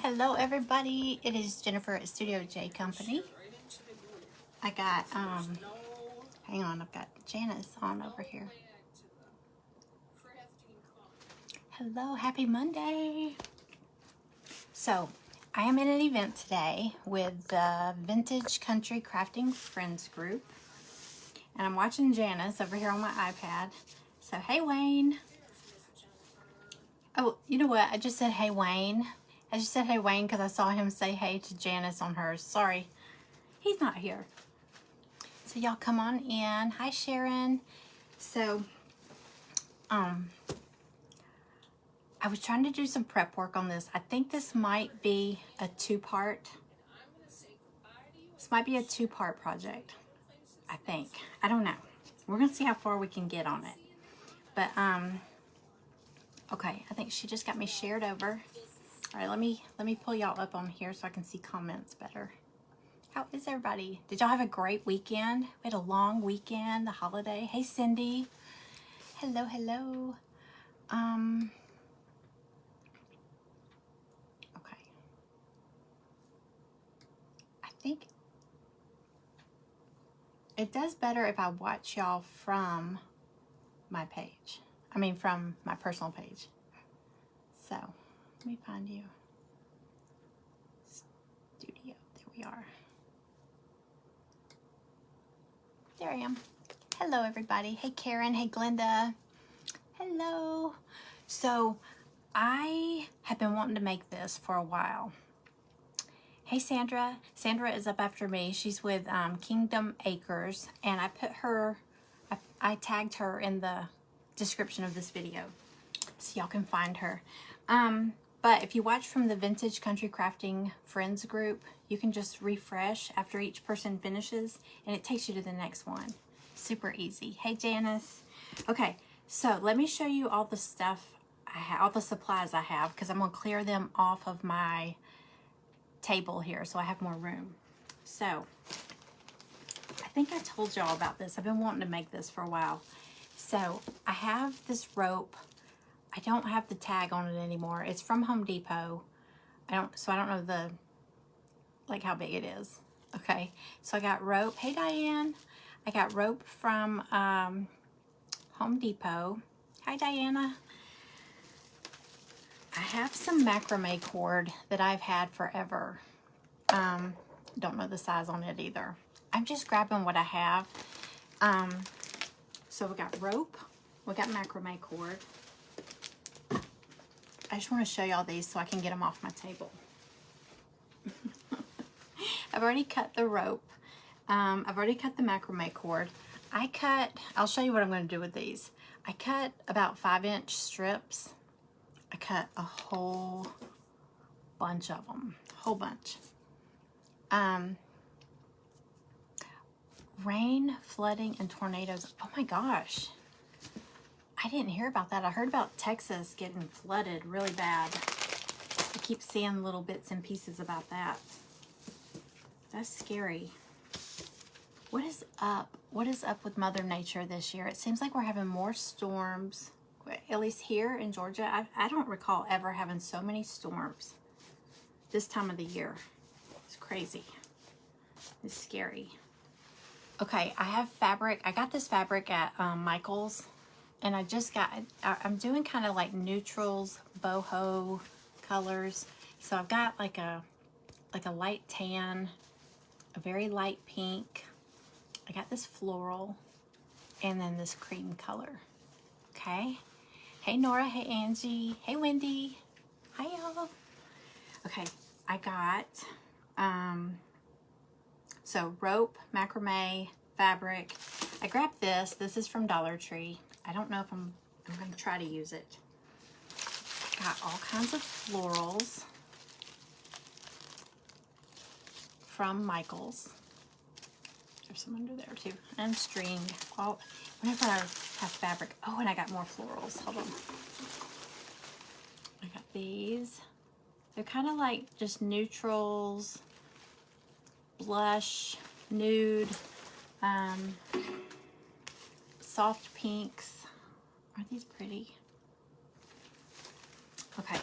Hello everybody, it is Jennifer at Studio J Company. I got, hang on, I've got Janice on over here. Hello, happy Monday. So, I am in an event today with the Vintage Country Crafting Friends group. And I'm watching Janice over here on my iPad. So, hey Wayne. Oh, you know what? I just said hey Wayne. I just said hey Wayne because I saw him say hey to Janice on hers. Sorry, he's not here. So y'all come on in. Hi Sharon. So, I was trying to do some prep work on this. I think this might be a two-part. This might be a two-part project. I think. I don't know. We're gonna see how far we can get on it. But okay. I think she just got me shared over. All right. Let me pull y'all up on here so I can see comments better. How is everybody? Did y'all have a great weekend? We had a long weekend, the holiday. Hey Cindy. Hello, hello. Okay. I think it does better if I watch y'all from my page. I mean, from my personal page. So, let me find you. Studio. There we are. There I am. Hello, everybody. Hey, Karen. Hey, Glenda. Hello. So, I have been wanting to make this for a while. Hey, Sandra. Sandra is up after me. She's with Kingdom Acres, and I put her, I tagged her in the description of this video so y'all can find her. But if you watch from the Vintage Country Crafting Friends group, you can just refresh after each person finishes and it takes you to the next one. Super easy. Hey Janice. Okay, so let me show you all the stuff I have, all the supplies I have, because I'm gonna clear them off of my table here so I have more room. So I think I told y'all about this. I've been wanting to make this for a while. So I have this rope. I don't have the tag on it anymore. It's from Home Depot. I don't know the, like how big it is. Okay, so I got rope. Hey Diane. I got rope from Home Depot. Hi Diana. I have some macrame cord that I've had forever. Don't know the size on it either. I'm just grabbing what I have. So we got rope. We got macrame cord. I just want to show y'all these so I can get them off my table. I've already cut the rope. I've already cut the macrame cord. I'll show you what I'm going to do with these. I cut about 5-inch strips. I cut a whole bunch of them. Whole bunch. Rain, flooding, and tornadoes. Oh my gosh. I didn't hear about that. I heard about Texas getting flooded really bad. I keep seeing little bits and pieces about that. That's scary. What is up? What is up with Mother Nature this year? It seems like we're having more storms, at least here in Georgia. I don't recall ever having so many storms this time of the year. It's crazy. It's scary. Okay, I have fabric. I got this fabric at Michael's. And I'm doing kind of like neutrals, boho colors. So I've got like a light tan, a very light pink. I got this floral, and then this cream color. Okay. Hey Nora, hey Angie, hey Wendy. Hi y'all. Okay, I got so rope, macrame, fabric. I grabbed this. This is from Dollar Tree. I don't know if I'm going to try to use it. Got all kinds of florals from Michael's. There's some under there too. And string. Oh, whenever I have fabric. Oh, and I got more florals. Hold on. I got these. They're kind of like just neutrals, blush, nude, soft pinks. Aren't these pretty? Okay,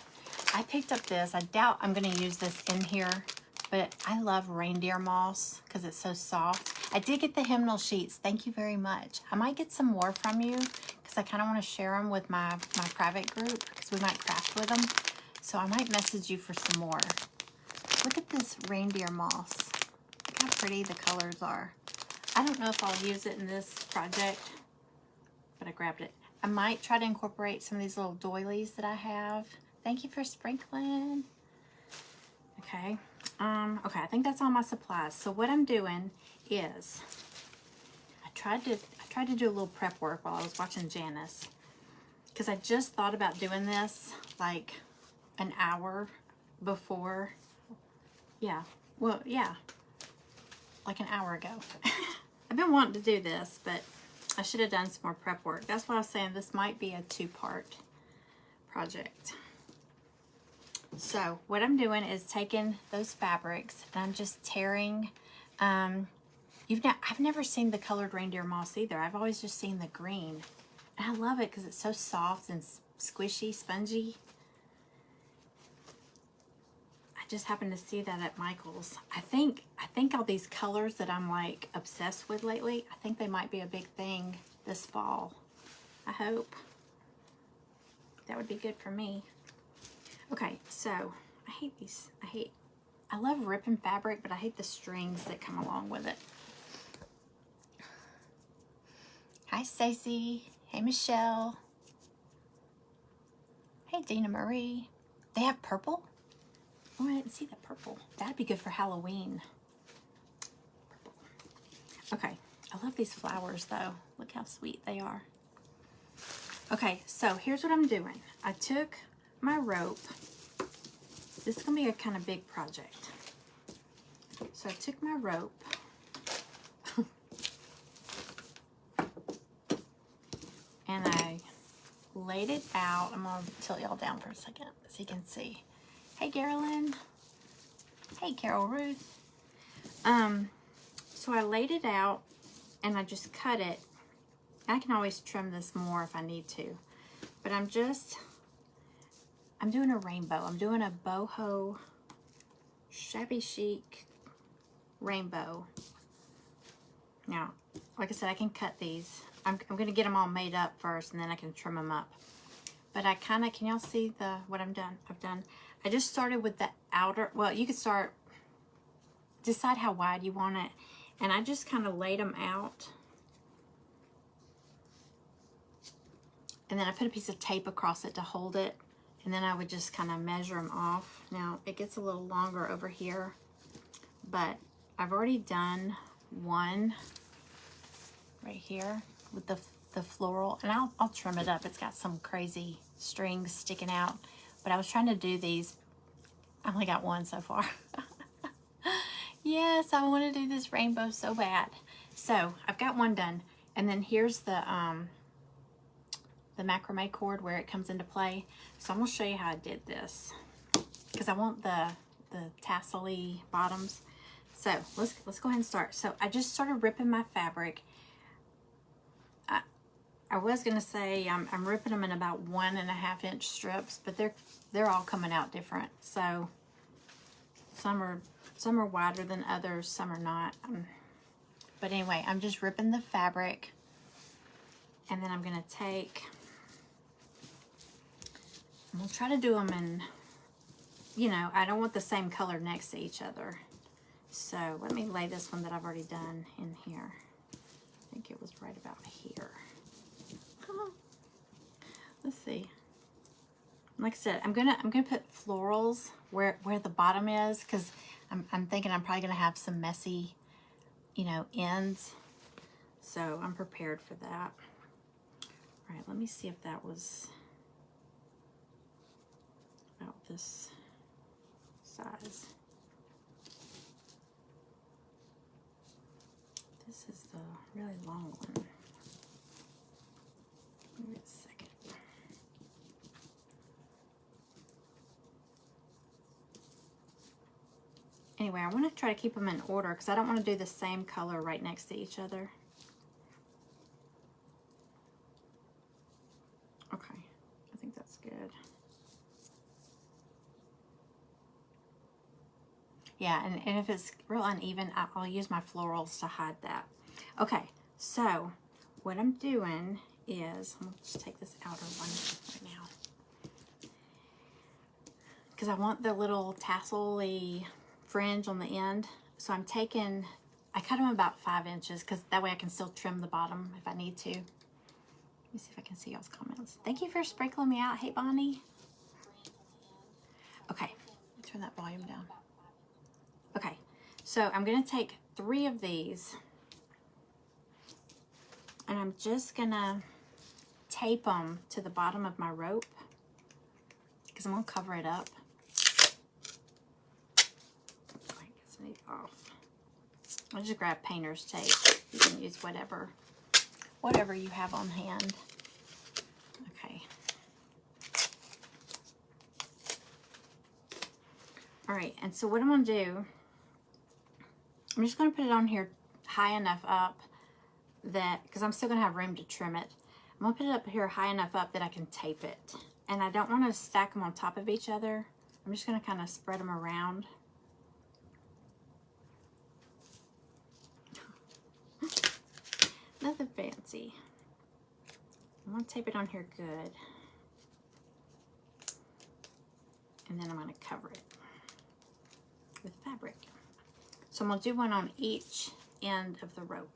I I picked up this. I doubt I'm going to use this in here, but I love reindeer moss because it's so soft. I did get the hymnal sheets. Thank you very much. I might get some more from you because I kind of want to share them with my private group because we might craft with them. So I might message you for some more. Look at this reindeer moss. Look how pretty the colors are. I don't know if I'll use it in this project, but I grabbed it. I might try to incorporate some of these little doilies that I have. Thank you for sprinkling. Okay. Okay, I think that's all my supplies. So what I'm doing is I tried to do a little prep work while I was watching Janice, because I just thought about doing this like an hour before. Yeah. Well, yeah. Like an hour ago. I've been wanting to do this, but I should have done some more prep work. That's what I was saying. This might be a two-part project. So what I'm doing is taking those fabrics and I'm just tearing. I've never seen the colored reindeer moss either. I've always just seen the green. And I love it because it's so soft and squishy, spongy. I just happened to see that at Michael's. I think all these colors that I'm like obsessed with lately, I think they might be a big thing this fall. I hope. That would be good for me. Okay, so I hate these. I love ripping fabric, but I hate the strings that come along with it. Hi, Stacy. Hey, Michelle. Hey, Dina Marie. They have purple? Oh, I didn't see that purple. That'd be good for Halloween. Purple. Okay, I love these flowers, though. Look how sweet they are. Okay, so here's what I'm doing. I took my rope. This is going to be a kind of big project. So I took my rope. And I laid it out. I'm going to tilt y'all down for a second so you can see. Hey, Carolyn. Hey, Carol Ruth. So I laid it out and I just cut it. I can always trim this more if I need to. But I'm doing a rainbow. I'm doing a boho shabby chic rainbow. Now, like I said, I can cut these. I'm going to get them all made up first and then I can trim them up. But I kind of, can y'all see what I've done? I just started with the outer, well, you could start, decide how wide you want it. And I just kind of laid them out. And then I put a piece of tape across it to hold it. And then I would just kind of measure them off. Now, it gets a little longer over here. But I've already done one right here with the floral. And I'll trim it up. It's got some crazy strings sticking out. But I was trying to do these. I only got one so far. Yes, I want to do this rainbow so bad. So I've got one done. And then here's the macrame cord where it comes into play. So I'm going to show you how I did this because I want the tassel-y bottoms. So let's go ahead and start. So I just started ripping my fabric. I was going to say I'm ripping them in about 1.5 inch strips, but they're all coming out different. So some are wider than others, some are not. But anyway, I'm just ripping the fabric, and then I'm going to take. I'm going to try to do them in, I don't want the same color next to each other. So let me lay this one that I've already done in here. I think it was right about here. Let's see. Like I said, I'm gonna put florals where the bottom is, because I'm thinking I'm probably gonna have some messy, ends. So I'm prepared for that. All right, let me see if that was about this size. This is the really long one. Give me a second. Anyway, I want to try to keep them in order because I don't want to do the same color right next to each other. Okay, I think that's good. Yeah, and if it's real uneven, I'll use my florals to hide that. Okay, so what I'm doing is, I'm going to just take this outer one right now, because I want the little tassel-y fringe on the end. So I'm taking, I cut them about 5 inches, because that way I can still trim the bottom if I need to. Let me see if I can see y'all's comments. Thank you for sprinkling me out. Hey, Bonnie. Okay, turn that volume down. Okay, so I'm going to take 3 of these, and I'm just going to tape them to the bottom of my rope, because I'm going to cover it up. Off. I'll just grab painter's tape. You can use whatever you have on hand. Okay. All right, and so what I'm going to do, I'm just going to put it on here high enough up that, because I'm still going to have room to trim it, I'm going to put it up here high enough up that I can tape it. And I don't want to stack them on top of each other. I'm just going to kind of spread them around. Nothing fancy. I'm going to tape it on here good. And then I'm going to cover it with fabric. So I'm going to do one on each end of the rope.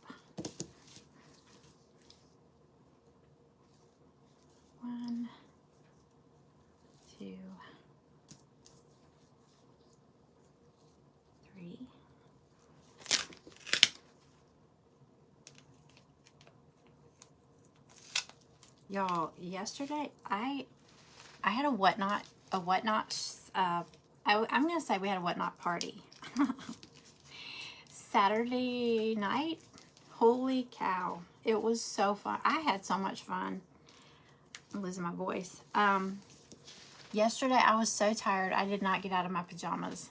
1, 2, 3. Y'all, yesterday I had a whatnot. I'm gonna say we had a whatnot party. Saturday night. Holy cow! It was so fun. I had so much fun. I'm losing my voice. Yesterday I was so tired. I did not get out of my pajamas.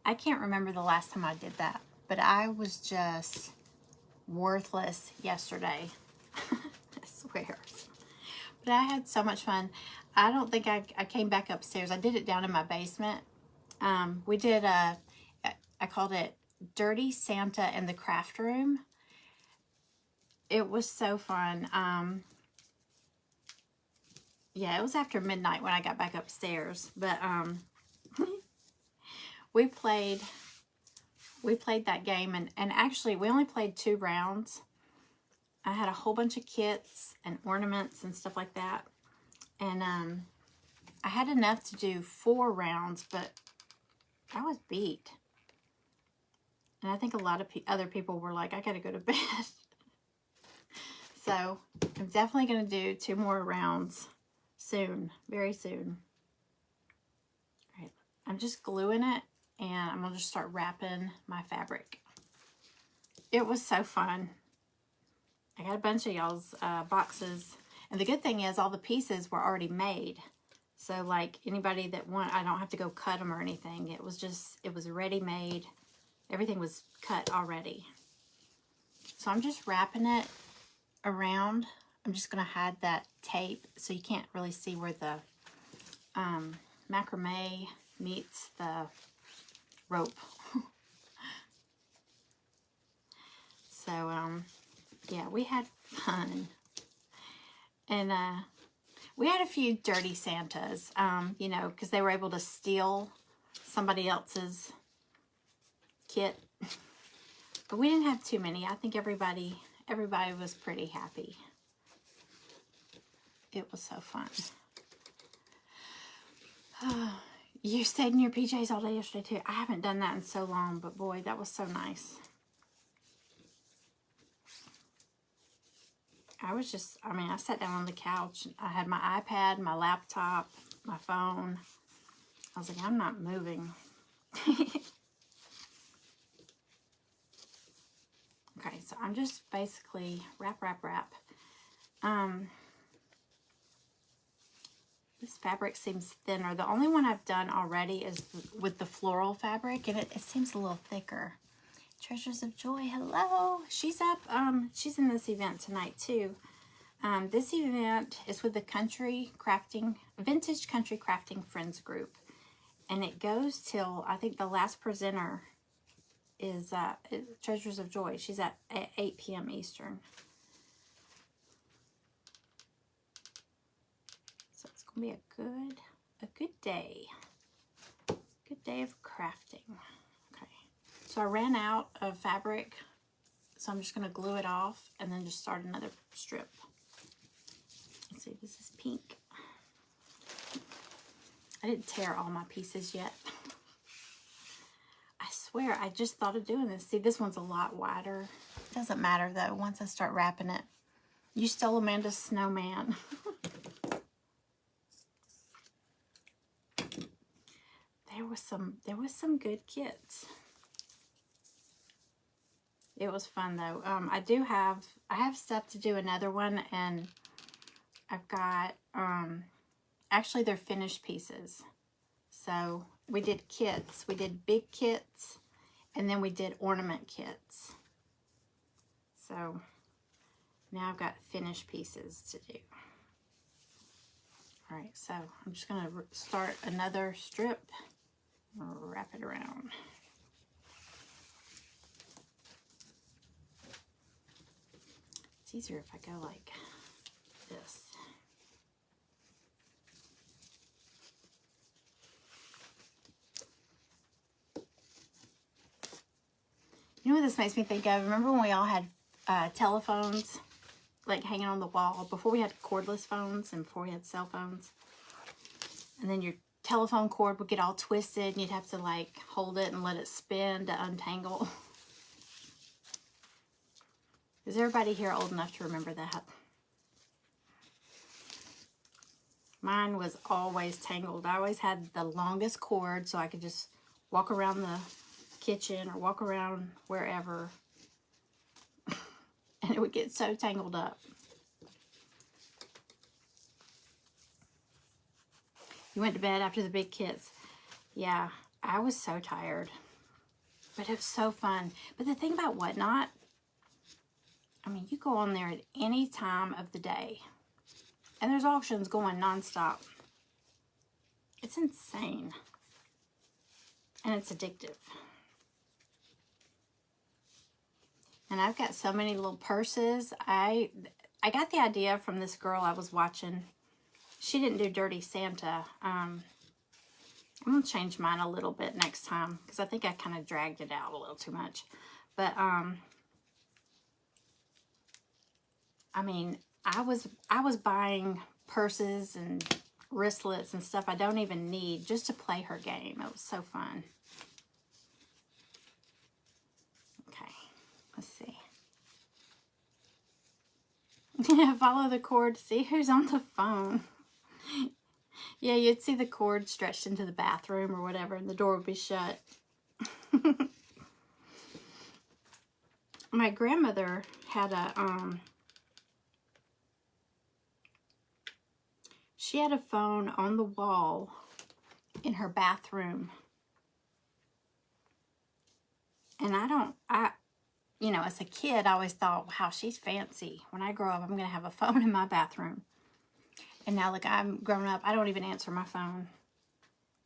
I can't remember the last time I did that, but I was just worthless yesterday. I swear. But I had so much fun. I don't think I came back upstairs. I did it down in my basement. We did I called it Dirty Santa in the Craft Room. It was so fun. Yeah, it was after midnight when I got back upstairs. But we played that game, and actually we only played 2 rounds. I had a whole bunch of kits and ornaments and stuff like that. And I had enough to do 4 rounds, but I was beat. And I think a lot of other people were like, I gotta go to bed. So I'm definitely gonna do 2 more rounds soon, very soon. All right, I'm just gluing it, and I'm gonna just start wrapping my fabric. It was so fun. I got a bunch of y'all's boxes, and the good thing is all the pieces were already made. So like anybody that I don't have to go cut them or anything. It was ready made. Everything was cut already. So I'm just wrapping it around. I'm just gonna hide that tape so you can't really see where the macrame meets the rope. So yeah, we had fun. And we had a few dirty Santas, you know, because they were able to steal somebody else's kit. But we didn't have too many. I think everybody was pretty happy. It was so fun. You stayed in your PJs all day yesterday too. I haven't done that in so long, but boy, that was so nice. I sat down on the couch. I had my iPad, my laptop, my phone. I was like, I'm not moving. Okay, so I'm just basically wrap. This fabric seems thinner. The only one I've done already is with the floral fabric, and it seems a little thicker. Treasures of Joy, hello. She's up. She's in this event tonight too. This event is with the Vintage Country Crafting Friends group, And it goes till, I think the last presenter is Treasures of Joy. She's at 8 p.m. Eastern. So it's going to be a good day. Good day of crafting. Okay. So I ran out of fabric. So I'm just going to glue it off and then just start another strip. Let's see, this is pink. I didn't tear all my pieces yet. I swear, I just thought of doing this. See, this one's a lot wider. Doesn't matter though, once I start wrapping it. You stole Amanda's snowman. There was some good kits. It was fun though. I have stuff to do another one, and I've got actually they're finished pieces. So we did kits. We did big kits, and then we did ornament kits. So now I've got finished pieces to do. All right, so I'm just gonna start another strip, wrap it around. It's easier if I go like this. You know what this makes me think of? Remember when we all had telephones like hanging on the wall before we had cordless phones and before we had cell phones? And then your telephone cord would get all twisted and you'd have to like hold it and let it spin to untangle. Is everybody here old enough to remember that? Mine was always tangled. I always had the longest cord so I could just walk around the kitchen or walk around wherever and it would get so tangled up. You went to bed after the big kits. Yeah, I was so tired, but it was so fun. But the thing about Whatnot, I mean, you go on there at any time of the day and there's auctions going nonstop. It's insane and it's addictive. And I've got so many little purses. I got the idea from this girl I was watching. She didn't do Dirty Santa. I'm going to change mine a little bit next time because I think I kind of dragged it out a little too much. But, I mean, I was buying purses and wristlets and stuff I don't even need just to play her game. It was so fun. Okay, let's see. Follow the cord to see who's on the phone. Yeah, you'd see the cord stretched into the bathroom or whatever, and the door would be shut. My grandmother had she had a phone on the wall in her bathroom. And you know, as a kid, I always thought, wow, she's fancy. When I grow up, I'm going to have a phone in my bathroom. And now, look, I'm grown up. I don't even answer my phone.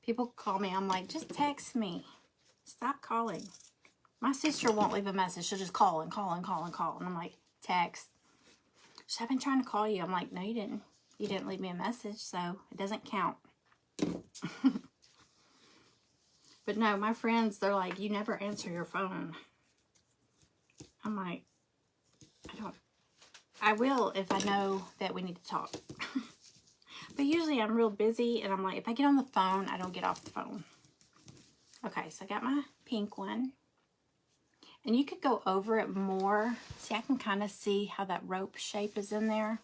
People call me. I'm like, just text me. Stop calling. My sister won't leave a message. She'll just call and call and call and call. And I'm like, text. She's, I've been trying to call you. I'm like, no, you didn't. You didn't leave me a message, so it doesn't count. But no, my friends, they're like, you never answer your phone. I'm like, I will if I know that we need to talk. But usually I'm real busy and I'm like, if I get on the phone, I don't get off the phone. Okay, so I got my pink one. And you could go over it more. See, I can kind of see how that rope shape is in there.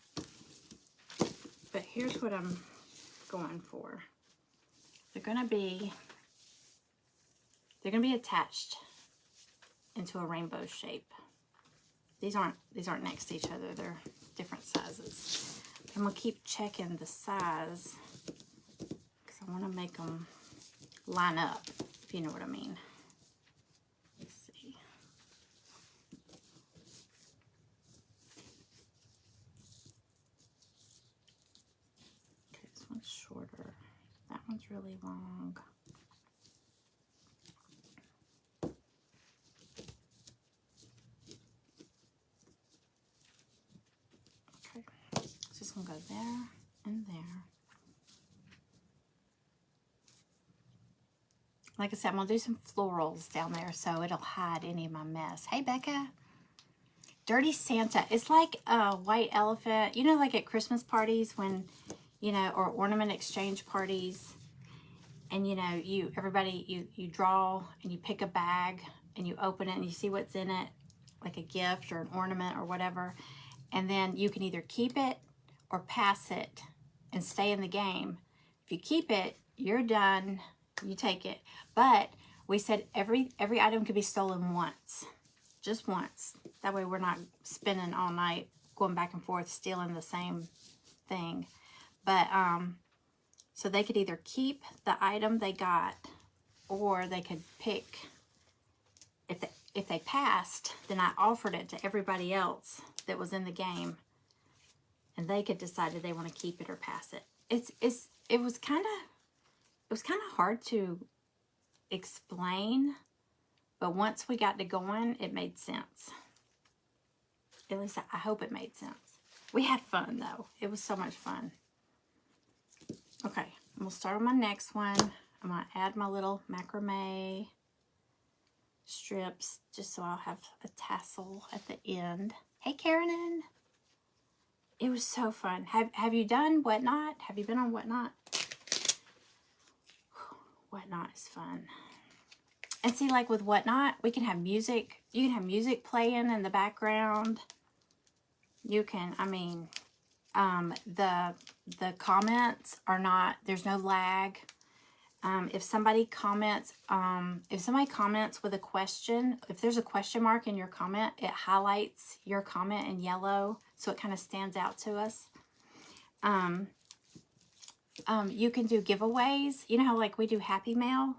But here's what I'm going for. They're gonna be attached into a rainbow shape. These aren't next to each other. They're different sizes. I'm gonna keep checking the size because I want to make them line up, if you know what I mean. Let's see. Okay, this one's shorter. That one's really long. like I said, I'm going to do some florals down there so it'll hide any of my mess. Hey, Becca. Dirty Santa. It's like a white elephant. You know, like at Christmas parties when, you know, or ornament exchange parties. And, you know, you draw and you pick a bag and you open it and you see what's in it, like a gift or an ornament or whatever. And then you can either keep it or pass it and stay in the game. If you keep it, you're done. You take it. But we said every item could be stolen once. Just once. That way we're not spending all night going back and forth stealing the same thing. But, so they could either keep the item they got or they could pick. If they passed, then I offered it to everybody else that was in the game. And they could decide if they want to keep it or pass it. It was kind of hard to explain, but once we got to going, it made sense. At least I hope it made sense. We had fun though. It was so much fun. Okay, I'm gonna start on my next one. I'm gonna add my little macrame strips just so I'll have a tassel at the end. Hey, Karen. It was so fun. Have you done Whatnot? Have you been on Whatnot? Whatnot is fun. And see, like with Whatnot, we can have music. You can have music playing in the background. You can, I mean, the comments are not, there's no lag. If somebody comments with a question, if there's a question mark in your comment, it highlights your comment in yellow, so it kind of stands out to us. You can do giveaways. You know how like we do Happy Mail?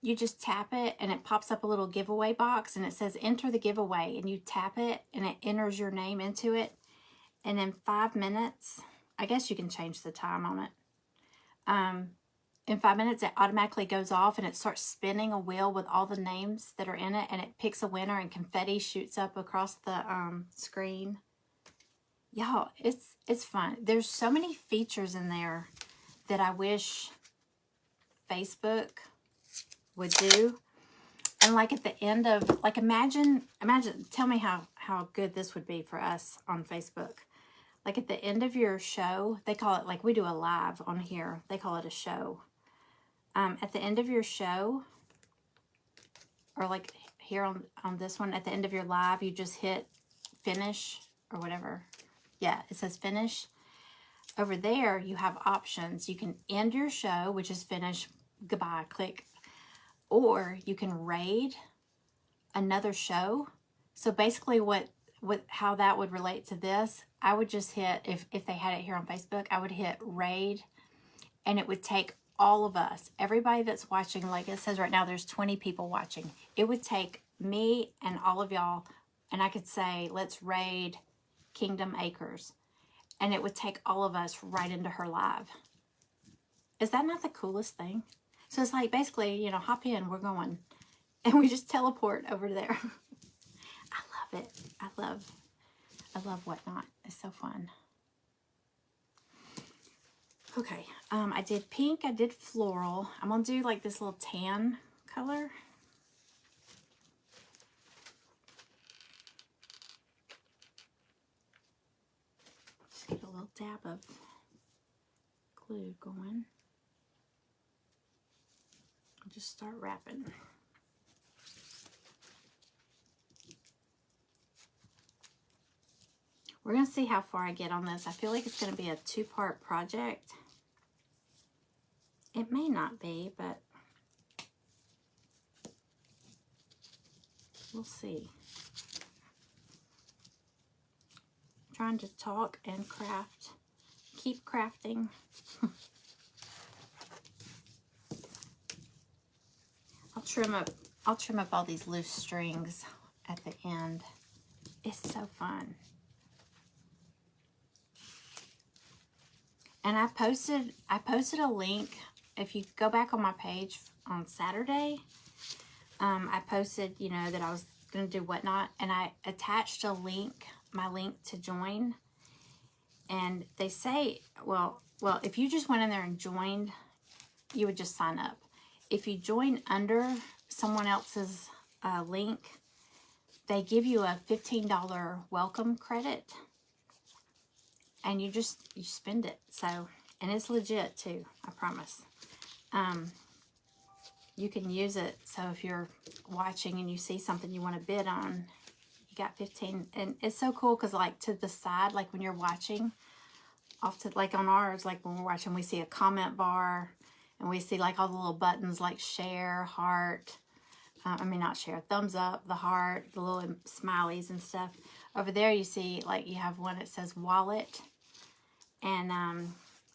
You just tap it and it pops up a little giveaway box and it says enter the giveaway, and you tap it and it enters your name into it. And in 5 minutes, I guess you can change the time on it. In 5 minutes, it automatically goes off and it starts spinning a wheel with all the names that are in it, and it picks a winner and confetti shoots up across the screen. Y'all, it's fun. There's so many features in there that I wish Facebook would do. And like at the end of, like imagine, tell me how good this would be for us on Facebook. Like at the end of your show, they call it, like we do a live on here, they call it a show. At the end of your show, or like here on this one, at the end of your live, you just hit finish or whatever. Yeah, it says finish. Over there, you have options. You can end your show, which is finish, goodbye, click. Or you can raid another show. So basically how that would relate to this, I would just hit, if they had it here on Facebook, I would hit raid, and it would take all of us, everybody that's watching, like it says right now, there's 20 people watching. It would take me and all of y'all, and I could say, let's raid Kingdom Acres. And it would take all of us right into her live. Is that not the coolest thing? So it's like, basically, you know, hop in, we're going. And we just teleport over there. I love it. I love Whatnot. It's so fun. Okay, I did pink, I did floral. I'm gonna do like this little tan color. Just get a little dab of glue going. I'll just start wrapping. We're gonna see how far I get on this. I feel like it's gonna be a 2-part project. It may not be, but we'll see. I'm trying to talk and craft. Keep crafting. I'll trim up all these loose strings at the end. It's so fun. And I posted a link. If you go back on my page on Saturday, I posted, you know, that I was going to do Whatnot, and I attached a link, my link to join. And they say, well, if you just went in there and joined, you would just sign up. If you join under someone else's link, they give you a $15 welcome credit, and you spend it. So, and it's legit too, I promise. You can use it. So if you're watching and you see something you want to bid on, you got 15. And it's so cool because like to the side, like when you're watching, off to like on ours, like when we're watching, we see a comment bar, and we see like all the little buttons like share, heart. I mean, not share, thumbs up, the heart, the little smileys and stuff. Over there, you see like you have one that says wallet, and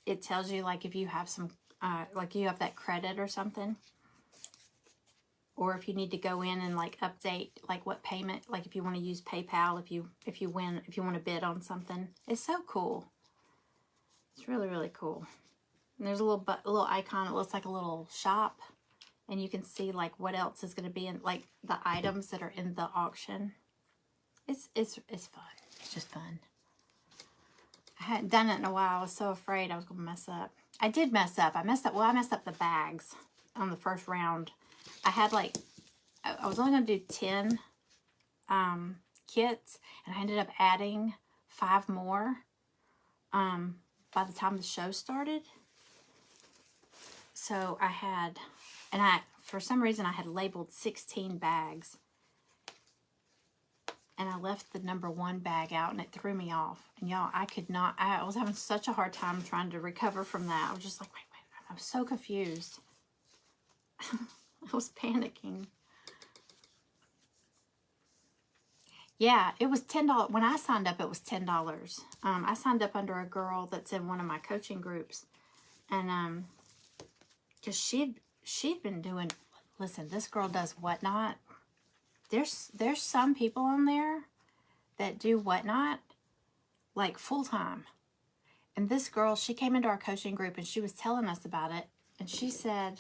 it tells you like if you have some, like you have that credit or something, or if you need to go in and like update like what payment, like if you want to use PayPal, if you want to bid on something. It's so cool. It's really, really cool. And there's a little icon. It looks like a little shop, and you can see like what else is going to be in like the items that are in the auction. It's fun. It's just fun. I hadn't done it in a while. I was so afraid I was going to mess up. I did mess up. I messed up the bags on the first round. I had like, I was only going to do 10 kits, and I ended up adding 5 more by the time the show started. So I had, for some reason I had labeled 16 bags, and I left the number 1 bag out, and it threw me off. And y'all, I was having such a hard time trying to recover from that. I was just like, wait, I was so confused. I was panicking. Yeah, it was $10. When I signed up, it was $10. I signed up under a girl that's in one of my coaching groups, and because she'd been doing, listen, this girl does Whatnot. There's some people on there that do Whatnot like full time. And this girl, she came into our coaching group and she was telling us about it. And she said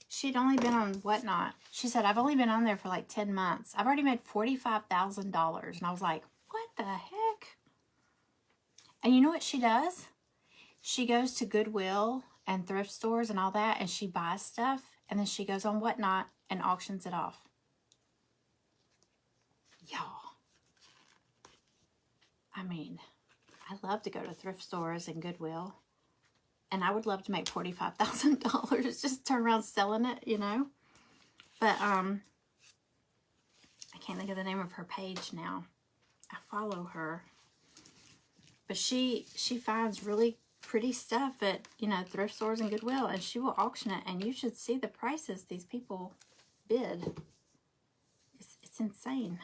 she'd only been on Whatnot. She said, I've only been on there for like 10 months. I've already made $45,000. And I was like, what the heck? And you know what she does? She goes to Goodwill and thrift stores and all that, and she buys stuff, and then she goes on Whatnot and auctions it off. Y'all, I mean, I love to go to thrift stores and Goodwill, and I would love to make $45,000, just turn around selling it, you know. But I can't think of the name of her page now. I follow her, but she finds really pretty stuff at, you know, thrift stores and Goodwill, and she will auction it, and you should see the prices these people bid. It's insane.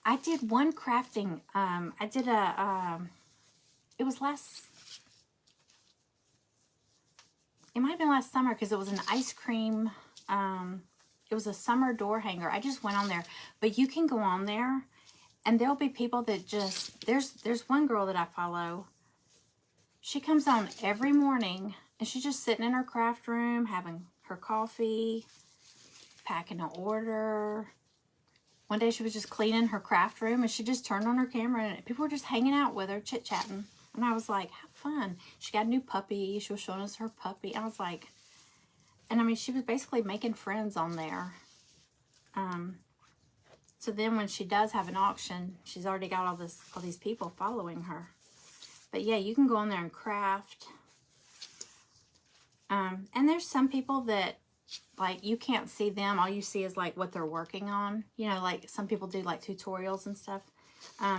I did one crafting. I did it was it might have been last summer, because it was an ice cream, it was a summer door hanger. I just went on there, but you can go on there, and there'll be people that just, there's one girl that I follow. She comes on every morning, and she's just sitting in her craft room, having her coffee, packing an order. One day she was just cleaning her craft room, and she just turned on her camera, and people were just hanging out with her, chit-chatting. And I was like, have fun. She got a new puppy. She was showing us her puppy. I was like, and I mean, she was basically making friends on there. So then when she does have an auction, she's already got all these people following her. But yeah, you can go on there and craft. And there's some people that, like, you can't see them. All you see is like what they're working on. You know, like some people do like tutorials and stuff.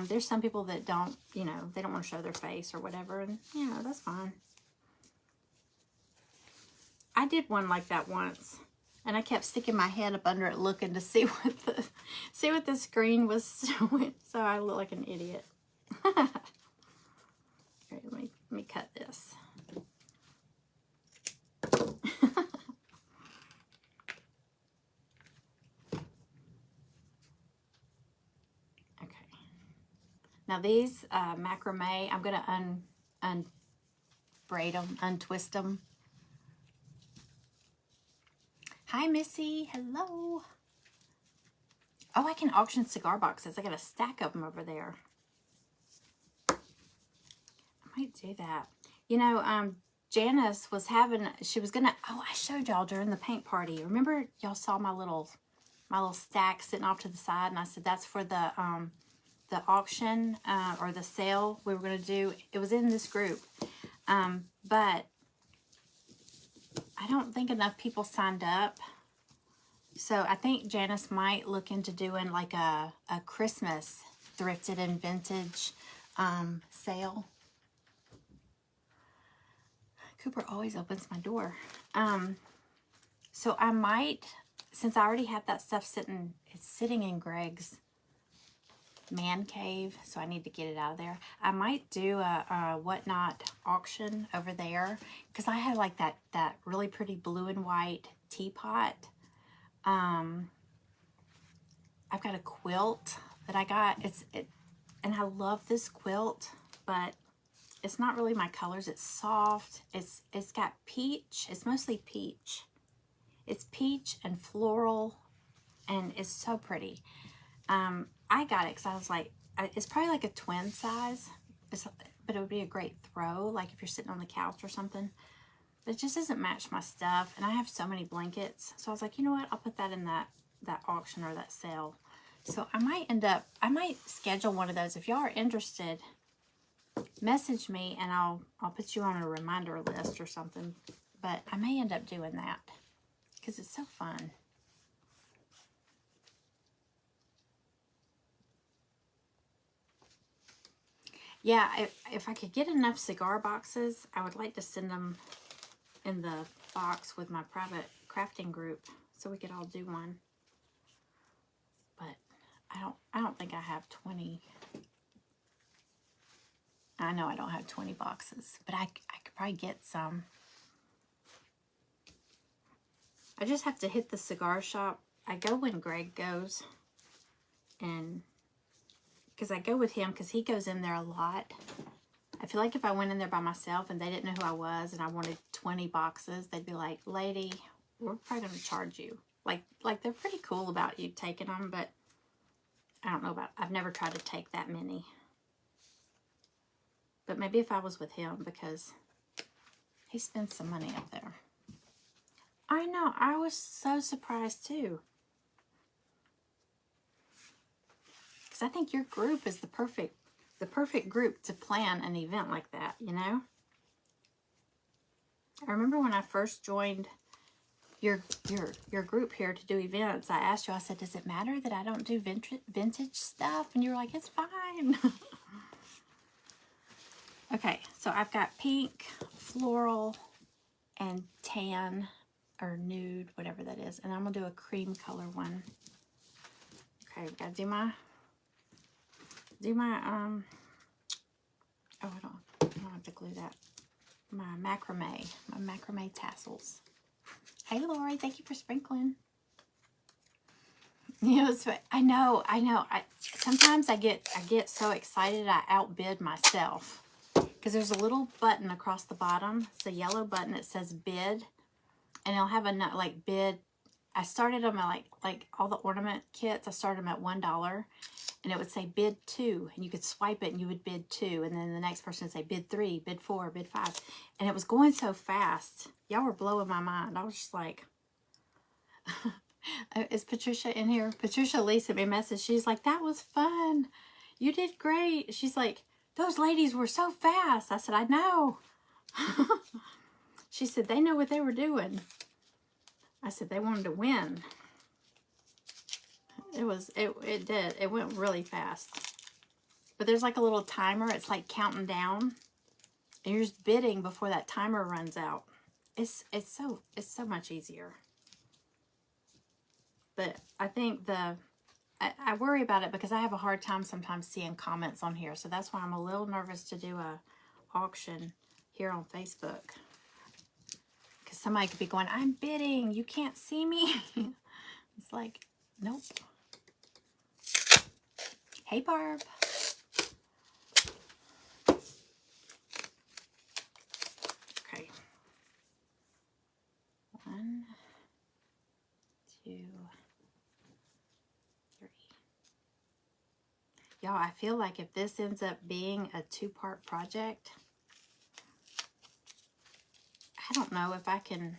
There's some people that don't, you know, they don't want to show their face or whatever. And, you know, that's fine. I did one like that once, and I kept sticking my head up under it looking to see what the screen was showing. So I look like an idiot. All right, let me cut this. Okay. Now these macrame, I'm gonna unbraid them, untwist them. Hi, Missy. Hello. Oh, I can auction cigar boxes. I got a stack of them over there. I might do that. You know, Janice was having, she was gonna, oh, I showed y'all during the paint party. Remember y'all saw my little stack sitting off to the side, and I said that's for the auction or the sale we were gonna do. It was in this group, but I don't think enough people signed up. So I think Janice might look into doing like a Christmas thrifted and vintage sale. Cooper always opens my door. So I might, since I already have that stuff sitting, it's sitting in Greg's man cave, so I need to get it out of there. I might do a whatnot auction over there, because I have like that really pretty blue and white teapot. I've got a quilt that I got. And I love this quilt, but it's not really my colors. It's soft. It's got peach. It's mostly peach. It's peach and floral, and it's so pretty. I got it because I was like, it's probably like a twin size, but it would be a great throw, like if you're sitting on the couch or something. But it just doesn't match my stuff, and I have so many blankets. So I was like, you know what? I'll put that in that auction or that sale. So I might schedule one of those. If y'all are interested, message me and I'll put you on a reminder list or something. But I may end up doing that because it's so fun. Yeah, if I could get enough cigar boxes, I would like to send them in the box with my private crafting group so we could all do one. But I don't think I have 20. I know I don't have 20 boxes, but I could probably get some. I just have to hit the cigar shop. I go when Greg goes, and because I go with him because he goes in there a lot. I feel like if I went in there by myself and they didn't know who I was and I wanted 20 boxes, they'd be like, lady, we're probably going to charge you. Like they're pretty cool about you taking them, but I don't know I've never tried to take that many. But maybe if I was with him, because he spends some money up there. I know, I was so surprised too. Because I think your group is the perfect group to plan an event like that, you know? I remember when I first joined your group here to do events, I asked you, I said, does it matter that I don't do vintage stuff? And you were like, it's fine. Okay, so I've got pink, floral, and tan, or nude, whatever that is. And I'm going to do a cream color one. Okay, I've got to do my, oh, I don't have to glue that. My macrame tassels. Hey, Lori, thank you for sprinkling. You know, I know. Sometimes I get so excited I outbid myself. Because there's a little button across the bottom. It's a yellow button that says bid. And it'll have a, like, bid. I started them at, like all the ornament kits. I started them at $1. And it would say bid 2. And you could swipe it and you would bid 2. And then the next person would say bid 3, bid 4, bid 5. And it was going so fast. Y'all were blowing my mind. I was just like... Is Patricia in here? Patricia Lee sent me a message. She's like, that was fun. You did great. She's like, those ladies were so fast. I said, I know. She said, they know what they were doing. I said, they wanted to win. It did. It went really fast. But there's like a little timer. It's like counting down. And you're just bidding before that timer runs out. It's so much easier. But I think I worry about it because I have a hard time sometimes seeing comments on here. So that's why I'm a little nervous to do a auction here on Facebook. Because somebody could be going, I'm bidding. You can't see me. It's like, nope. Hey, Barb. Okay. 1, 2, 3. Y'all, I feel like if this ends up being a 2-part project, I don't know if I can,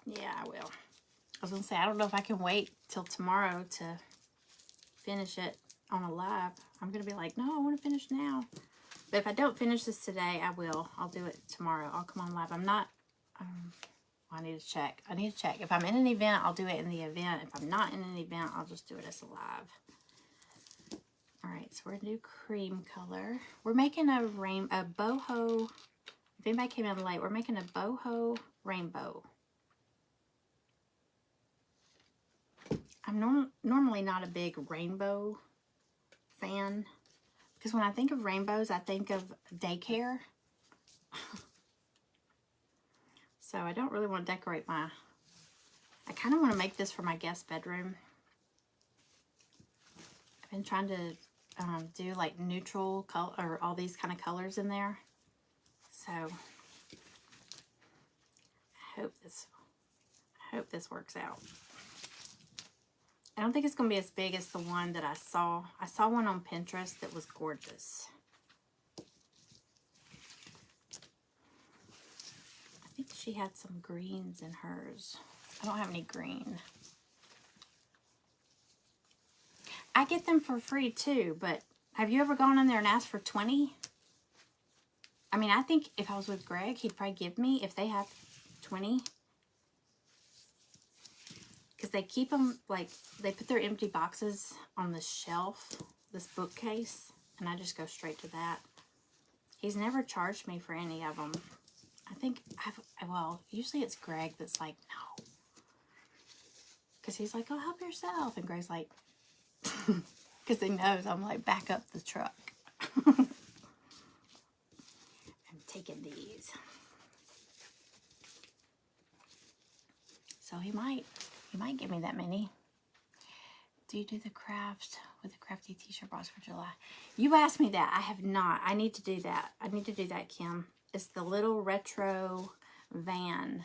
yeah, I will. I was going to say, I don't know if I can wait till tomorrow to finish it on a live. I'm going to be like, no, I want to finish now. But if I don't finish this today, I will. I'll do it tomorrow. I'll come on live. I'm not, I need to check. I need to check. If I'm in an event, I'll do it in the event. If I'm not in an event, I'll just do it as a live. All right, so we're going to do cream color. We're making a boho. If anybody came in late, we're making a boho rainbow. I'm normally not a big rainbow fan, because when I think of rainbows, I think of daycare. So I don't really want to decorate I kind of want to make this for my guest bedroom. I've been trying to do like neutral color, or all these kind of colors in there. So I hope this works out. I don't think it's going to be as big as the one that I saw. I saw one on Pinterest that was gorgeous. I think she had some greens in hers. I don't have any green. I get them for free too, but have you ever gone in there and asked for 20? I mean, I think if I was with Greg, he'd probably give me, if they have 20. Because they keep them, like, they put their empty boxes on the shelf, this bookcase, and I just go straight to that. He's never charged me for any of them. I think, well, usually it's Greg that's like, no. Because he's like, oh, help yourself. And Greg's like, because he knows I'm like, back up the truck. I'm taking these. So he might give me that many. Do you do the craft with the crafty t-shirt box for July? You asked me that. I have not. I need to do that. I need to do that, Kim. It's the little retro van.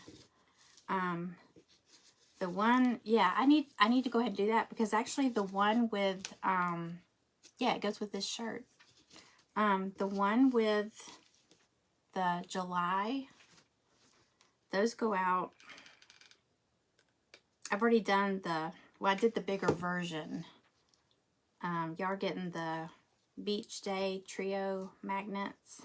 The one, yeah, I need to go ahead and do that, because actually the one with, yeah, it goes with this shirt. The one with the July, those go out. I've already done I did the bigger version. Y'all are getting the Beach Day Trio magnets.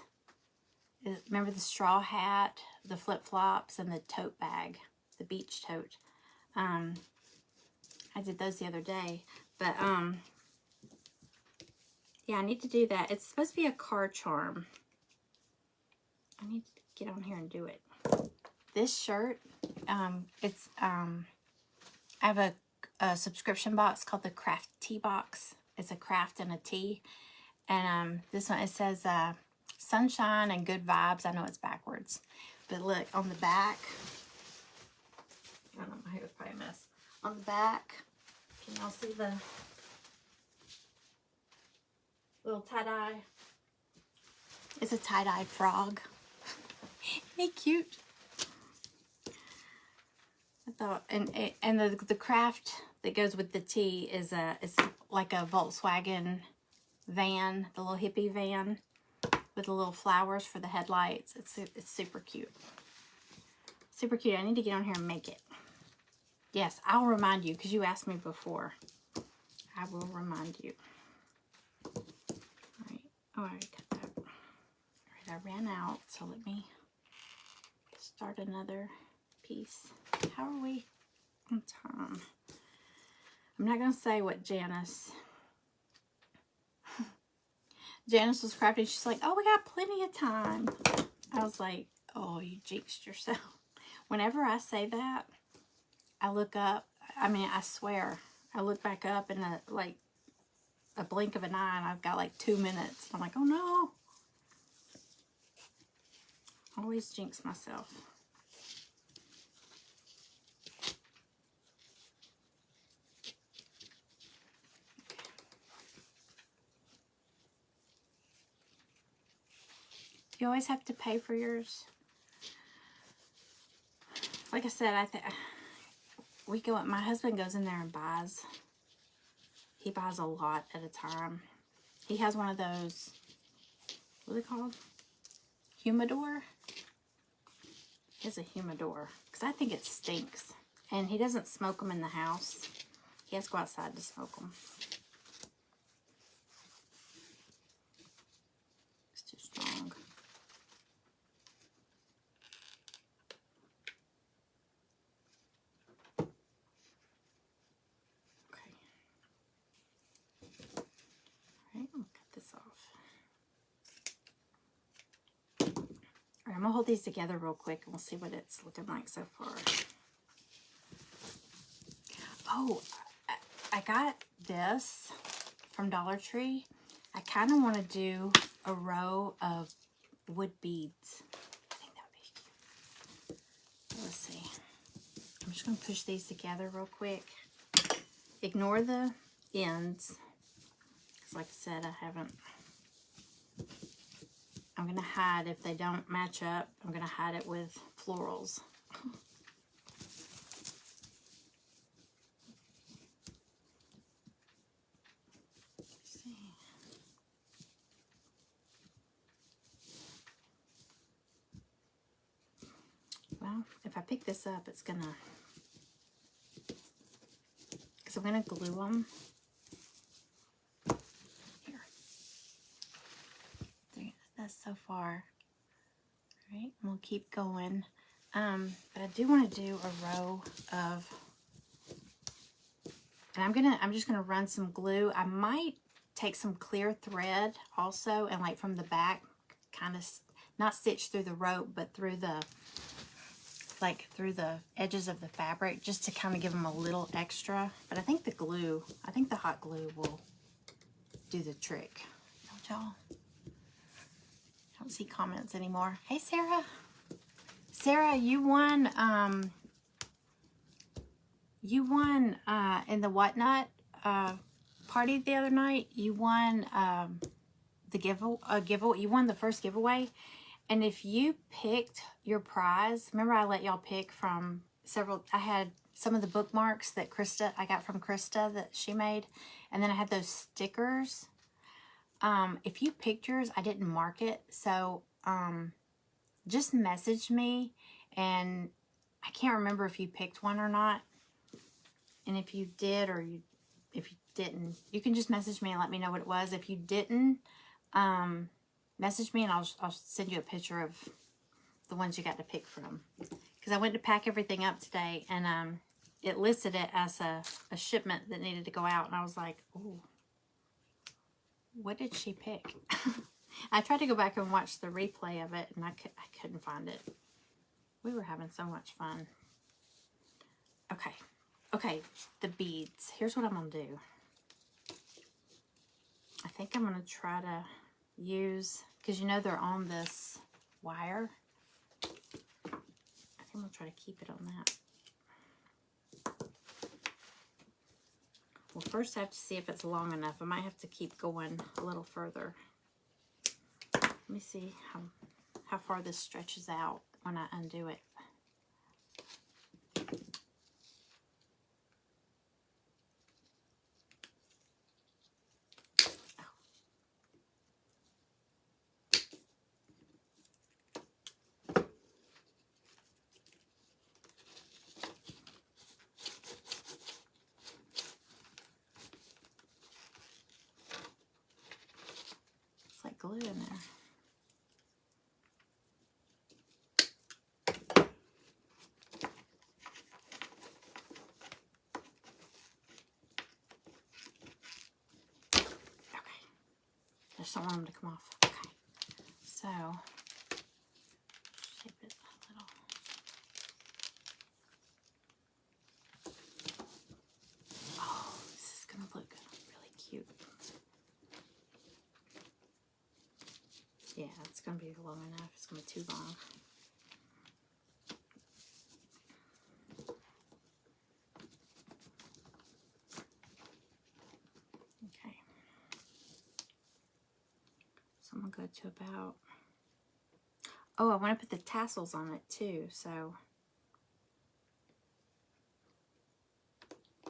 Remember the straw hat, the flip-flops, and the tote bag, the beach tote. I did those the other day. But, yeah, I need to do that. It's supposed to be a car charm. I need to get on here and do it. This shirt, I have a subscription box called the Craft Tea Box. It's a craft and a tea. And this one, it says sunshine and good vibes. I know it's backwards. But look, on the back, I don't know, my hair is probably a mess. On the back, can y'all see the little tie-dye? It's a tie-dyed frog. Isn't he cute? I thought, and the craft that goes with the tea is it's like a Volkswagen van, the little hippie van with the little flowers for the headlights. It's super cute. Super cute. I need to get on here and make it. Yes, I'll remind you, because you asked me before. I will remind you. All right. Oh, I already got that. All right, I ran out, so let me start another piece. How are we on time? I'm not going to say what Janice was crafting. She's like, oh, we got plenty of time. I was like, oh, you jinxed yourself. Whenever I say that, I look up. I mean, I swear, I look back up in a blink of an eye, and I've got like 2 minutes. I'm like, oh no. Always jinx myself. You always have to pay for yours. Like I said, my husband goes in there and buys. He buys a lot at a time. He has one of those, what are they called? Humidor? He has a humidor, because I think it stinks. And he doesn't smoke them in the house. He has to go outside to smoke them. It's too strong. Okay. Alright, I'm going to cut this off. Alright, I'm going to hold these together real quick and we'll see what it's looking like so far. Oh, I got this from Dollar Tree. I kind of want to do a row of wood beads. I think that would be cute. Let's see. I'm just going to push these together real quick. Ignore the ends. Because like I said, I'm going to hide, if they don't match up, I'm going to hide it with florals. Well, if I pick this up, it's gonna, because I'm gonna glue them. Here. That's so far. All right, we'll keep going. But I do want to do a row of, and I'm just gonna run some glue. I might take some clear thread also, and like from the back, kind of not stitch through the rope, but through the, like through the edges of the fabric, just to kind of give them a little extra. But I think the glue, I think the hot glue will do the trick. Don't y'all? I don't see comments anymore. Hey, Sarah. Sarah, you won in the Whatnot party the other night. You won the giveaway. You won the first giveaway. And if you picked your prize, remember I let y'all pick from several, I had some of the bookmarks that I got from Krista that she made. And then I had those stickers. If you picked yours, I didn't mark it. So just message me. And I can't remember if you picked one or not. And if you did or if you didn't, you can just message me and let me know what it was. If you didn't, message me and I'll send you a picture of the ones you got to pick from. Because I went to pack everything up today and it listed it as a shipment that needed to go out. And I was like, ooh, what did she pick? I tried to go back and watch the replay of it and I couldn't find it. We were having so much fun. Okay, the beads. Here's what I'm going to do. I think I'm going to try to use, because you know they're on this wire. I think I'm going to try to keep it on that. Well, first I have to see if it's long enough. I might have to keep going a little further. Let me see how far this stretches out when I undo it. Glue in there. Okay. I just don't want them to come off. Okay. So, shape it a little. Oh, this is going to look really cute. Yeah, it's going to be long enough. It's going to be too long. Okay. So I'm going to go to about... Oh, I want to put the tassels on it too, so...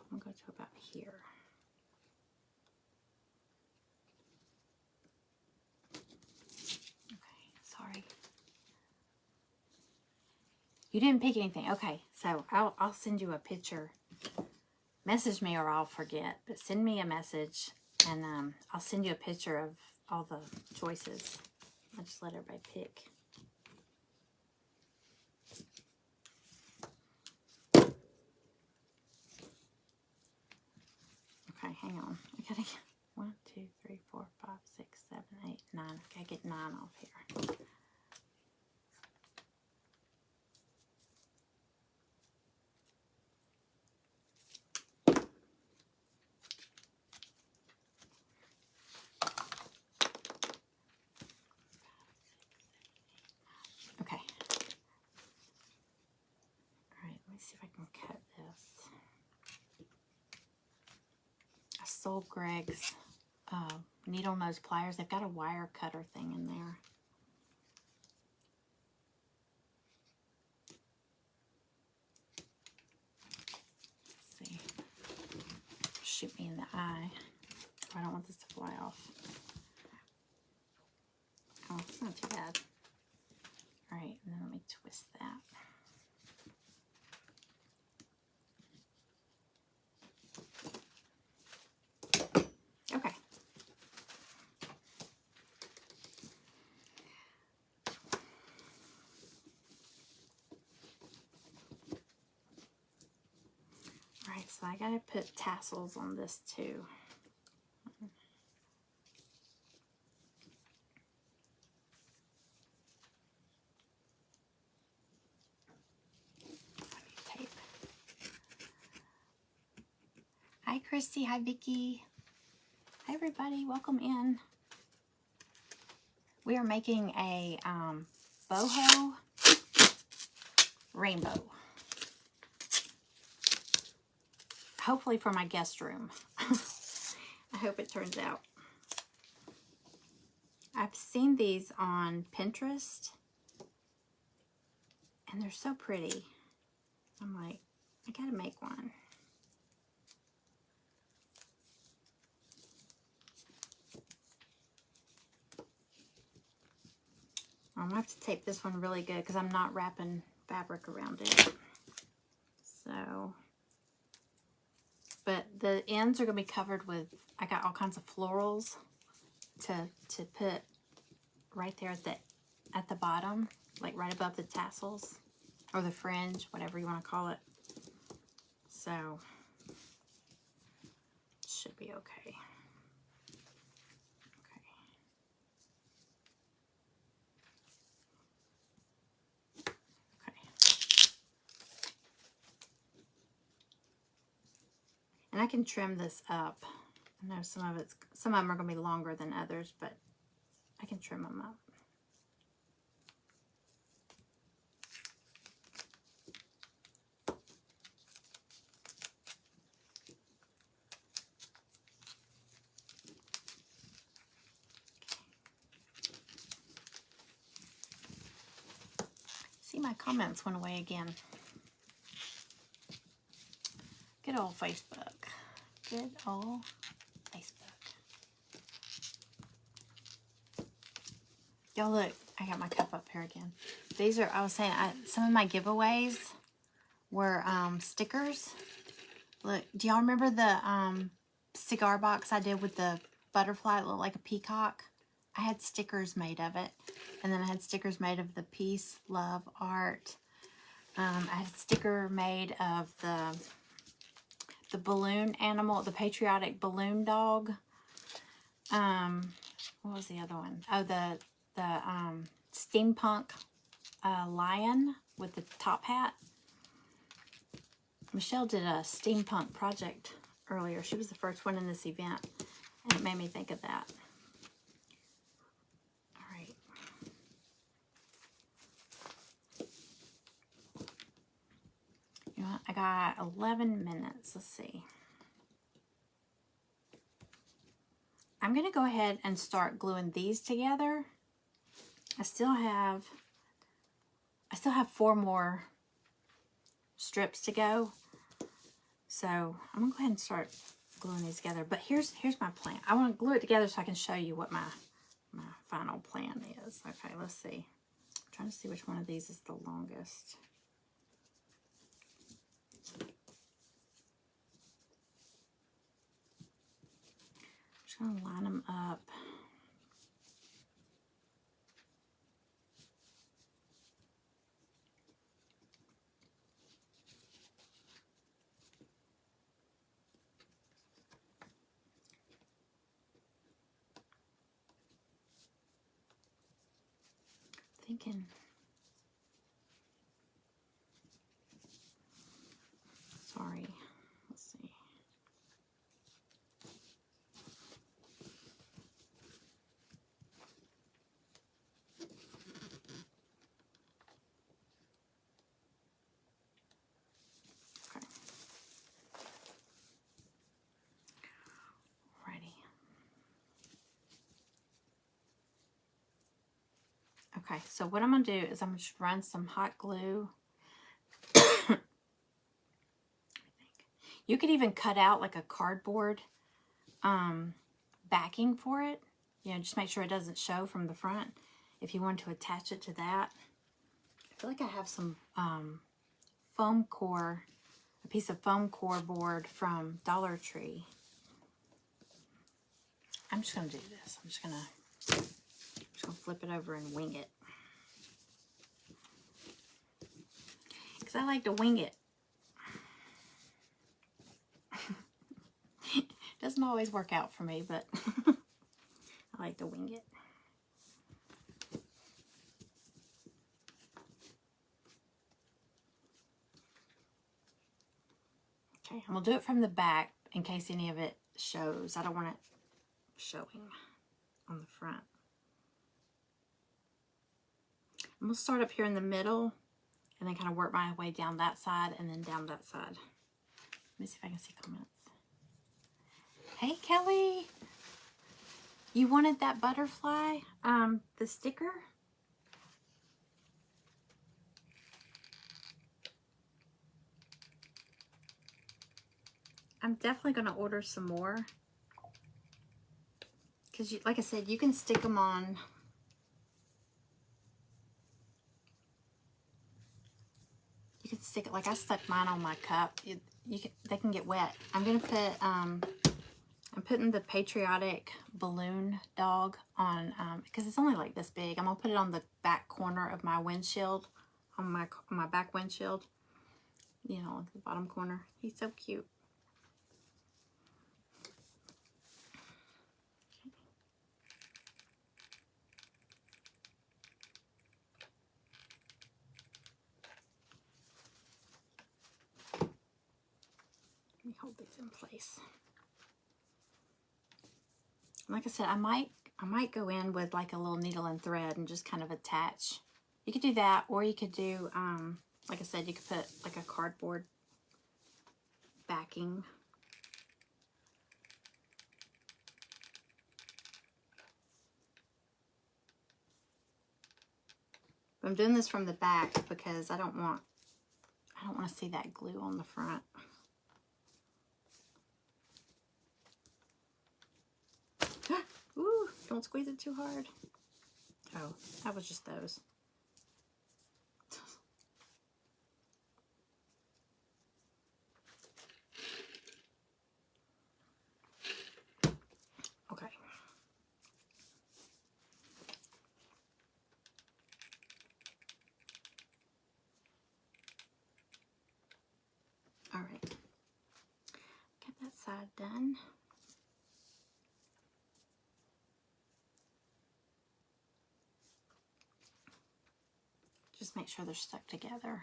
I'm going to go to about here. You didn't pick anything. Okay, so I'll send you a picture. Message me or I'll forget. But send me a message and I'll send you a picture of all the choices. I'll just let everybody pick. Okay, hang on. I gotta get 1, 2, 3, 4, 5, 6, 7, 8, 9. I gotta get 9 off here. Okay. Alright, let me see if I can cut this. I sold Greg's needle nose pliers. They've got a wire cutter thing in there. Let's see. Shoot me in the eye. I don't want this to fly off. Oh, it's not too bad. Alright, and then let me twist that. Okay. Alright, so I gotta put tassels on this too. Tape. Hi Christy, hi Vicky. Hi everybody, welcome in. We are making a boho rainbow. Hopefully for my guest room. I hope it turns out. I've seen these on Pinterest and they're so pretty. I'm like, I gotta make one. I'm gonna have to tape this one really good because I'm not wrapping fabric around it. So, but the ends are gonna be covered with, I got all kinds of florals to put right there at the bottom, like right above the tassels or the fringe, whatever you want to call it. So, it should be okay. And I can trim this up. I know some of them are going to be longer than others, but I can trim them up. See, my comments went away again. Good old Facebook. Good old Facebook. Y'all look, I got my cup up here again. These are, I was saying, some of my giveaways were stickers. Look, do y'all remember the cigar box I did with the butterfly that looked like a peacock? I had stickers made of it. And then I had stickers made of the peace, love, art. I had a sticker made of the balloon animal, the patriotic balloon dog. What was the other one? Oh, the steampunk lion with the top hat. Michelle did a steampunk project earlier. She was the first one in this event, and it made me think of that. All right. You know what? I got 11 minutes. Let's see. I'm going to go ahead and start gluing these together. I still have 4 more strips to go. So I'm going to go ahead and start gluing these together. But here's my plan. I want to glue it together so I can show you what my final plan is. Okay, let's see. I'm trying to see which one of these is the longest. just going to line them up. Thinking. Sorry. Let's see. Okay. Ready. Okay, so what I'm going to do is I'm going to just run some hot glue. You could even cut out like a cardboard backing for it. You know, just make sure it doesn't show from the front if you want to attach it to that. I feel like I have some foam core, a piece of foam core board from Dollar Tree. I'm just going to do this. I'm just going to flip it over and wing it. Because I like to wing it. Doesn't always work out for me, but I like to wing it. Okay, and we'll do it from the back in case any of it shows. I don't want it showing on the front. And we'll start up here in the middle and then kind of work my way down that side and then down that side. Let me see if I can see comments. Hey, Kelly. You wanted that butterfly, the sticker? I'm definitely going to order some more. Because, like I said, you can stick them on. You can stick it, like I stuck mine on my cup. They can get wet. I'm going to put, I'm putting the Patriotic balloon dog on, because it's only like this big. I'm going to put it on the back corner of my windshield, on my back windshield. You know, the bottom corner. He's so cute. Let me hold these in place. Like I said, I might go in with like a little needle and thread and just kind of attach. You could do that, or you could do, like I said, you could put like a cardboard backing. But I'm doing this from the back because I don't want to see that glue on the front. Ooh, don't squeeze it too hard. Oh, that was just those. Okay. All right. Get that side done. Just make sure they're stuck together.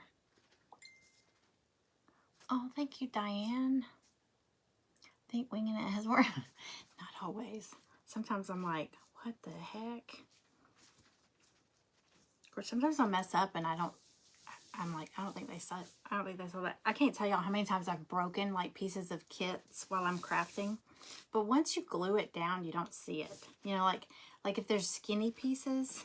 Oh, thank you, Diane. I think winging it has worked. Not always. Sometimes I'm like, what the heck? Or sometimes I'll mess up and I'm like, I don't think they saw that. I can't tell y'all how many times I've broken like pieces of kits while I'm crafting. But once you glue it down, you don't see it. You know, like if there's skinny pieces,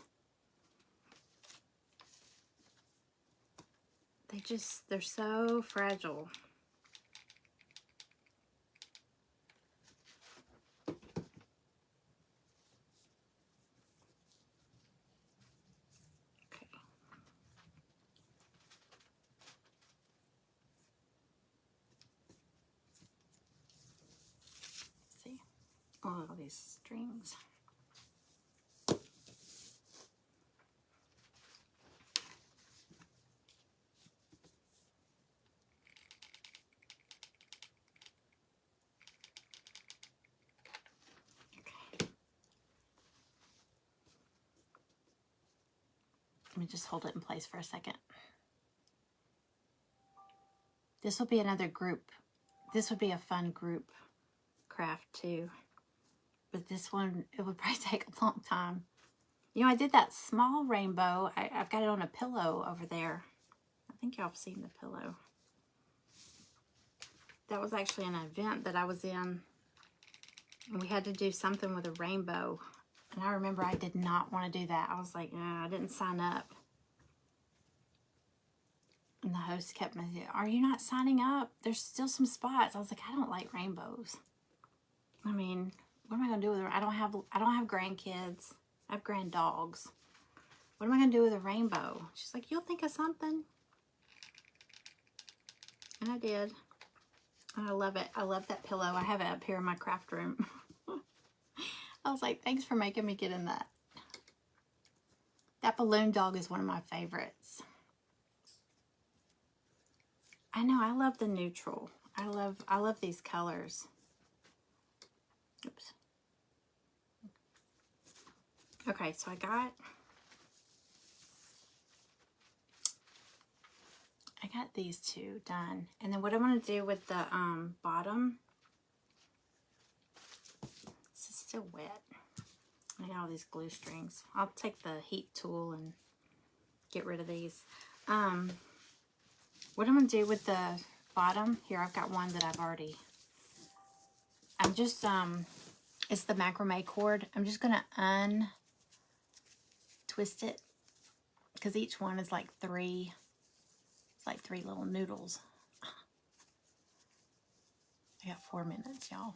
they're so fragile. Okay. See? Oh, all these strings. Let me just hold it in place for a second. This will be another group. This would be a fun group craft too. But this one, it would probably take a long time. You know, I did that small rainbow. I've got it on a pillow over there. I think y'all have seen the pillow. That was actually an event that I was in. And we had to do something with a rainbow. And I remember I did not want to do that. I was like, I didn't sign up. And the host kept me, are you not signing up? There's still some spots. I was like, I don't like rainbows. I mean, what am I going to do with it? I don't have grandkids. I have grand dogs. What am I going to do with a rainbow? She's like, you'll think of something. And I did. And I love it. I love that pillow. I have it up here in my craft room. I was like, thanks for making me get in that. That balloon dog is one of my favorites. I know, I love the neutral. I love these colors. Oops. Okay, so I got these two done. And then what I want to do with the bottom, this is still wet. I got all these glue strings. I'll take the heat tool and get rid of these. What I'm going to do with the bottom, here I've got one that I'm just, it's the macrame cord. I'm just going to untwist it because each one is like three little noodles. I got 4 minutes, y'all.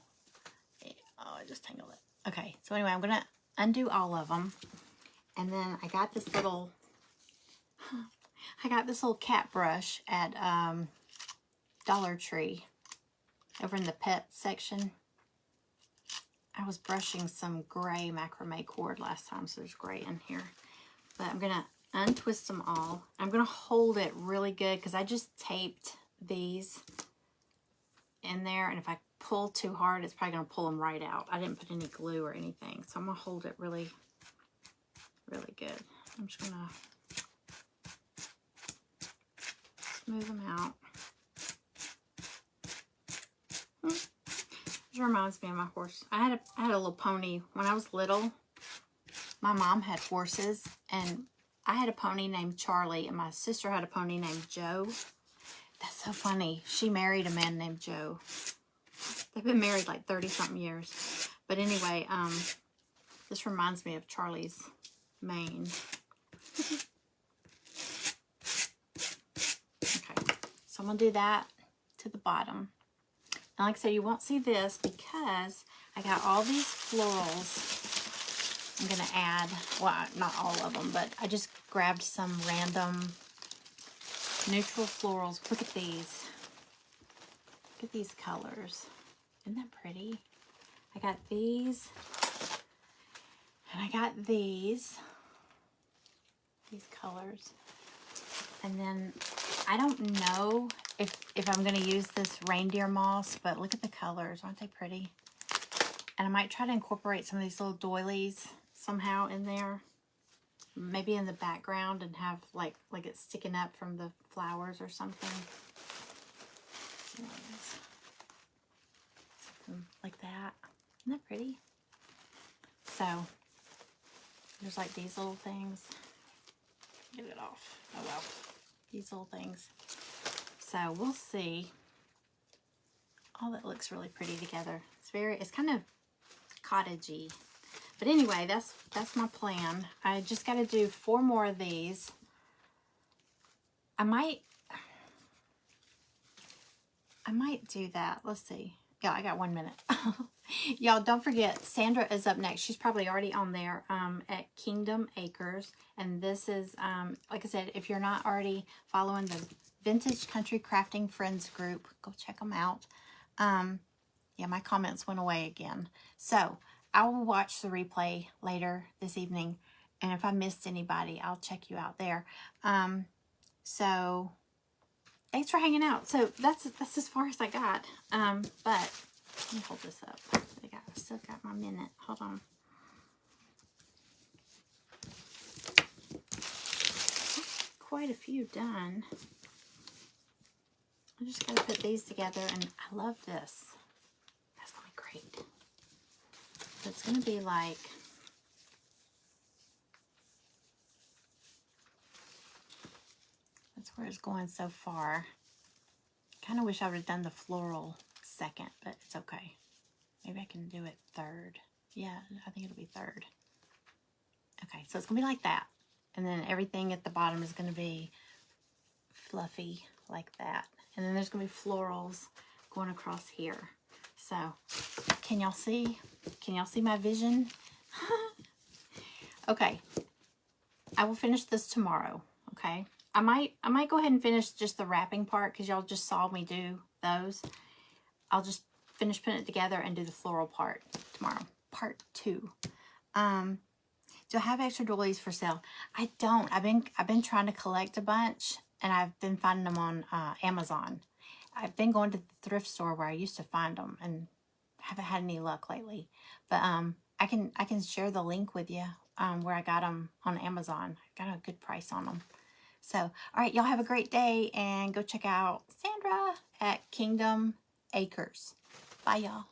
Oh, I just tangled it. Okay, so anyway, I'm going to undo all of them. And then I got this little cat brush at Dollar Tree over in the pet section. I was brushing some gray macrame cord last time, so there's gray in here. But I'm going to untwist them all. I'm going to hold it really good because I just taped these in there, and if I pull too hard, it's probably going to pull them right out. I didn't put any glue or anything, so I'm going to hold it really, really good. I'm just going to smooth them out. This reminds me of my horse. I had a little pony when I was little. My mom had horses, and I had a pony named Charlie, and my sister had a pony named Joe. That's so funny. She married a man named Joe. They've been married like 30-something years. But anyway, this reminds me of Charlie's mane. Okay, so I'm going to do that to the bottom. And like I said, you won't see this because I got all these florals I'm going to add. Well, not all of them, but I just grabbed some random neutral florals. Look at these. Look at these colors. Isn't that pretty? I got these. And I got these colors. And then I don't know if I'm going to use this reindeer moss, but look at the colors. Aren't they pretty? And I might try to incorporate some of these little doilies somehow in there. Maybe in the background and have like it's sticking up from the flowers or something. Something like that. Isn't that pretty? So there's like these little things. Get it off. Oh well. These little things. So we'll see. Oh, that looks really pretty together. It's kind of cottagey. But anyway, that's my plan. I just got to do 4 more of these. I might do that. Let's see. Yeah, I got 1 minute. Y'all, don't forget, Sandra is up next. She's probably already on there at Kingdom Acres. And this is, like I said, if you're not already following the Vintage Country Crafting Friends group, go check them out. Yeah, my comments went away again. So I will watch the replay later this evening. And if I missed anybody, I'll check you out there. So thanks for hanging out. So that's as far as I got. But let me hold this up. I still got my minute. Hold on. Quite a few done. I just got to put these together, and I love this. That's going to be great. So it's going to be like, that's where it's going so far. Kind of wish I would have done the floral second, but it's okay. Maybe I can do it third. Yeah, I think it'll be third. Okay, so it's going to be like that. And then everything at the bottom is going to be fluffy like that. And then there's going to be florals going across here. So, can y'all see? Can y'all see my vision? Okay. I will finish this tomorrow, okay? I might go ahead and finish just the wrapping part because y'all just saw me do those. I'll just finish putting it together and do the floral part tomorrow. Part 2. Do I have extra doilies for sale? I don't. I've been trying to collect a bunch, and I've been finding them on Amazon. I've been going to the thrift store where I used to find them, and haven't had any luck lately. But I can share the link with you where I got them on Amazon. I got a good price on them. So, all right, y'all have a great day, and go check out Sandra at Kingdom Acres. Bye, y'all.